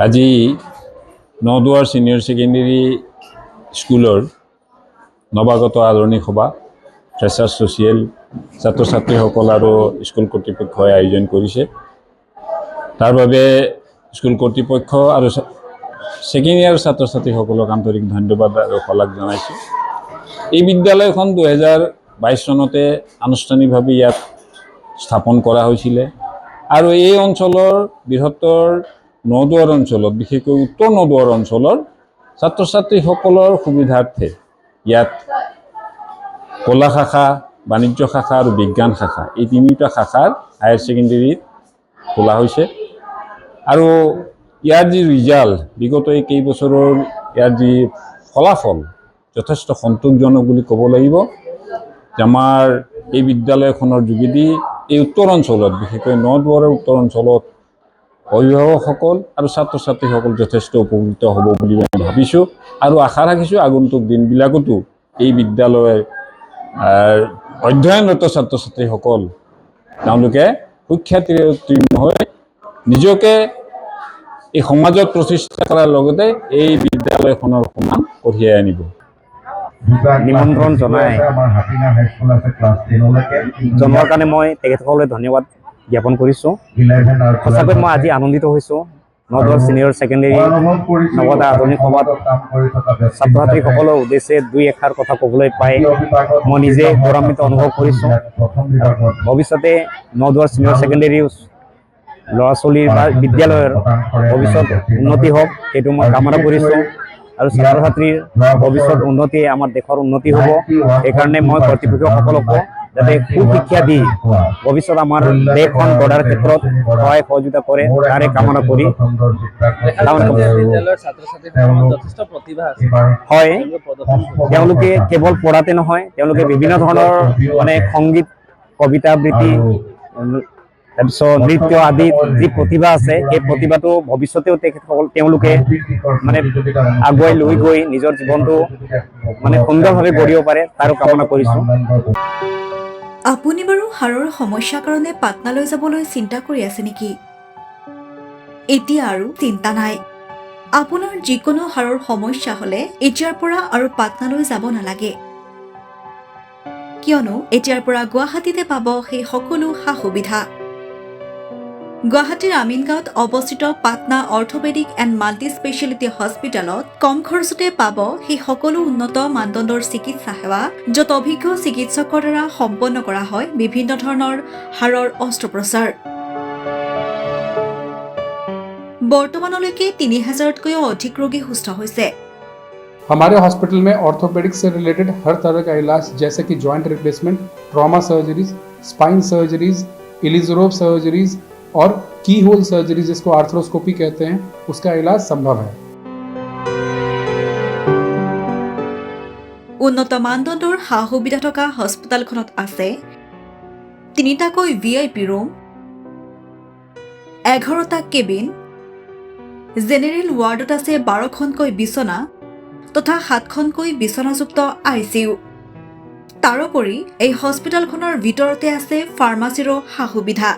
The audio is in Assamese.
আজি নদুৱাৰ ছিনিয়ৰ ছেকেণ্ডেৰী স্কুলৰ নৱাগত আদৰণি সভা ফ্ৰেছাৰ্ছ ছ'চিয়েল ছাত্ৰ ছাত্ৰীসকল আৰু স্কুল কৰ্তৃপক্ষই আয়োজন কৰিছে। তাৰ বাবে স্কুল কৰ্তৃপক্ষ আৰু ছেকেণ্ড ইয়াৰ ছাত্ৰ ছাত্ৰীসকলক আন্তৰিক ধন্যবাদ আৰু শলাগ জনাইছোঁ। এই বিদ্যালয়খন 2022 চনতে আনুষ্ঠানিকভাৱে ইয়াত স্থাপন কৰা হৈছিলে আৰু এই অঞ্চলৰ বৃহত্তৰ নদুৱাৰ অঞ্চলত বিশেষকৈ উত্তৰ নদুৱাৰ অঞ্চলৰ ছাত্ৰ ছাত্ৰীসকলৰ সুবিধাৰ্থে ইয়াত কলা শাখা, বাণিজ্য শাখা আৰু বিজ্ঞান শাখা এই তিনিটা শাখাৰ হায়াৰ ছেকেণ্ডেৰী খোলা হৈছে আৰু ইয়াৰ যি ৰিজাল্ট বিগত এই কেইবছৰৰ ইয়াৰ যি ফলাফল যথেষ্ট সন্তোষজনক বুলি ক'ব লাগিব। আমাৰ এই বিদ্যালয়খনৰ যোগেদি এই উত্তৰ অঞ্চলত বিশেষকৈ নদুৱাৰৰ উত্তৰ অঞ্চলত অভিভাৱকসকল আৰু ছাত্ৰ ছাত্ৰীসকল যথেষ্ট উপকৃত হ'ব বুলি মই ভাবিছোঁ আৰু আশা ৰাখিছোঁ আগন্তুক দিনবিলাকতো এই বিদ্যালয়ৰ অধ্যয়নৰত ছাত্ৰ ছাত্ৰীসকল তেওঁলোকে সুখ্যাতিৰে উত্তীৰ্ণ হৈ নিজকে এই সমাজত প্ৰতিষ্ঠা কৰাৰ লগতে এই বিদ্যালয়খনৰ সমান কঢ়িয়াই আনিব। নিমন্ত্ৰণ জনোৱাৰ কাৰণে মই তেখেতসকললৈ ধন্যবাদ জ্ঞাপন কৰিছোঁ। সঁচাকৈ মই আজি আনন্দিত হৈছোঁ। নদুৱাৰ ছিনিয়ৰ ছেকেণ্ডেৰী নৱদা আদৰণি সভাত ছাত্ৰ ছাত্ৰীসকলৰ উদ্দেশ্যে দুই এষাৰ কথা ক'বলৈ পাই মই নিজে গৌৰৱান্বিত অনুভৱ কৰিছোঁ। ভৱিষ্যতে নদুৱাৰ ছিনিয়ৰ ছেকেণ্ডেৰী ল'ৰা ছোৱালীৰ বা বিদ্যালয়ৰ ভৱিষ্যত উন্নতি হওক সেইটো মই কামনা কৰিছোঁ আৰু ছাত্ৰ ছাত্ৰীৰ ভৱিষ্যত উন্নতি আমাৰ দেশৰ উন্নতি হ'ব। সেইকাৰণে মই কৰ্তৃপক্ষসকলকো যাতে সুশিক্ষা দি ভৱিষ্যত আমাৰ দেশখন গঢ়াৰ ক্ষেত্ৰত সহায় সহযোগিতা কৰে তাৰে কামনা কৰি হয়, তেওঁলোকে কেৱল পঢ়াতে নহয়, তেওঁলোকে বিভিন্ন ধৰণৰ সংগীত, কবিতা আবৃত্তি, তাৰপিছত নৃত্য আদিত যি প্ৰতিভা আছে সেই প্ৰতিভাটো ভৱিষ্যতেও তেওঁলোকে আগুৱাই লৈ গৈ নিজৰ জীৱনটো সুন্দৰভাৱে গঢ়িব পাৰে তাৰো কামনা কৰিছোঁ। আপুনি বাৰু হাড়ৰ সমস্যাৰ কাৰণে পাটনালৈ যাবলৈ চিন্তা কৰি আছে নেকি? এতিয়া আৰু চিন্তা নাই। আপোনাৰ যিকোনো হাড়ৰ সমস্যা হ'লে এতিয়াৰ পৰা আৰু পাটনালৈ যাব নালাগে, কিয়নো এতিয়াৰ পৰা গুৱাহাটীতে পাব সেই সকলো সা সুবিধা। গুৱাহাটীৰ আমিনগাঁৱত অৱস্থিত Patna orthopaedic and multi speciality হস্পিটেলত কম খৰচতে পাব সেই সকলো উন্নত মানদণ্ডৰ চিকিৎসা সেৱা, য'ত অভিজ্ঞ চিকিৎসকৰ দ্বাৰা সম্পন্ন কৰা হয় বিভিন্ন ধৰণৰ হাড়ৰ অস্ত্ৰোপচাৰ। বৰ্তমানলৈকে 3000তকৈও অধিক ৰোগী সুস্থ হৈছে। हमारे हॉस्पिटल में ऑर्थोपेडिक्स से रिलेटेड हर तरह का इलाज जैसे कि joint replacement, trauma surgeries, spine surgeries, Ilizarov surgeries और की होल सर्जरी जिसको आर्थ्रोस्कोपी कहते हैं उसका इलाज संभव है। উন্নত মানদণ্ডৰ সা সুবিধা থকা হস্পিটেলখনত আছে 3টাকৈ VIP ৰুম, 11টা কেবিন, জেনেৰেল ৱাৰ্ডত আছে 12খনকৈ বিচনা তথা 7খনকৈ বিচনাযুক্ত ICU। তাৰোপৰি এই হস্পিটেলখনৰ ভিতৰতে আছে ফাৰ্মাচীৰো সা সুবিধা।